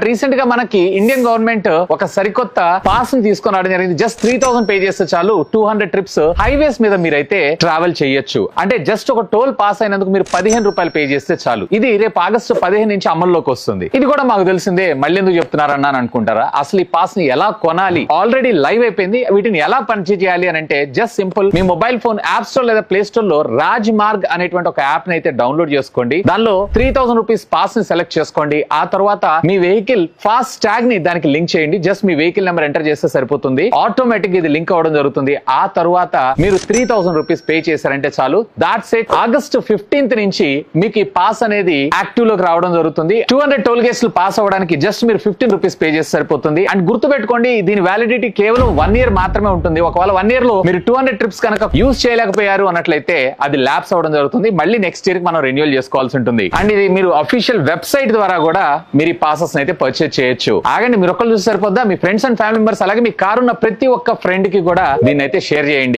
Recent గా మనకి Indian government ఒక సరికొత్త పాస్ ని తీసుకొని రావడం జరిగింది. జస్ట్ 3000 పే చేస్తే చాలు 200 ట్రిప్స్ హైవేస్ మీద మీరైతే ట్రావెల్ చేయొచ్చు. అంటే జస్ట్ ఒక టోల్ పాస్ అయినందుకు మీరు 15 రూపాయలు పే చేస్తే చాలు. ఇది రేపు ఆగస్టు 15 నుంచి అమల్లోకి వస్తుంది. ఇది కూడా మాకు తెలిసిందే, మళ్ళీ ఎందుకు చెప్తున్నారన్నా అని అనుకుంటారా? అసలు ఈ పాస్ ని ఎలా కొనాలి ఆల్రెడీ లైవ్ అయిపోయింది. వీటిని ఎలా పర్చేజ్ చేయాలి అని అంటే జస్ట్ సింపుల్, మీ మొబైల్ ఫోన్ యాప్ స్టోర్ లేదా ప్లే స్టోర్ లో రాజ్ మార్గ్ అనేటువంటి ఒక యాప్ ని అయితే డౌన్లోడ్ చేసుకోండి. దానిలో 3000 రూపీస్ పాస్ ని సెలెక్ట్ చేసుకోండి. ఆ తర్వాత మీ వెహికల్ ఫాస్ట్ ట్యాగ్ ని దానికి లింక్ చేయండి. జస్ట్ మీ వెహికల్ నెంబర్ ఎంటర్ చేస్తే సరిపోతుంది. ఆటోమేటిక్ ఇది లింక్ అవ్వడం జరుగుతుంది. ఆ తర్వాత మీరు 3000 రూపీస్ పే చేశారంటే చాలు. That's it. ఆగస్టు 15th నుంచి మీకు ఈ పాస్ అనేది యాక్టివ్ లోకి రావడం జరుగుతుంది. 200 టోల్ గేట్స్ పాస్ అవ్వడానికి జస్ట్ మీరు 15 రూపీస్ పే చేస్తే సరిపోతుంది. అండ్ గుర్తు పెట్టుకోండి, దీని వ్యాలిడిటీ కేవలం 1 year మాత్రమే ఉంటుంది. ఒకవేళ 1 year లో మీరు 200 ట్రిప్స్ కనుక యూజ్ చేయలేకపోయారు అన్నట్లయితే అది ల్యాప్స్ అవ్వడం జరుగుతుంది. మళ్ళీ నెక్స్ట్ ఇయర్ కి మనం రెన్యూవల్ చేసుకోవాల్సి ఉంటుంది. అండ్ ఇది మీరు అఫీషియల్ వెబ్సైట్ ద్వారా కూడా మీరు ఈ పాసెస్ అయితే పర్చేజ్ చేయొచ్చు. ఆగండి, మీరు ఒక్కరు చూసి సరిపోద్దా? మీ ఫ్రెండ్స్ అండ్ ఫ్యామిలీ మెంబర్స్ అలాగే మీ కారున్న ప్రతి ఒక్క ఫ్రెండ్ కి కూడా దీన్ని అయితే షేర్ చేయండి.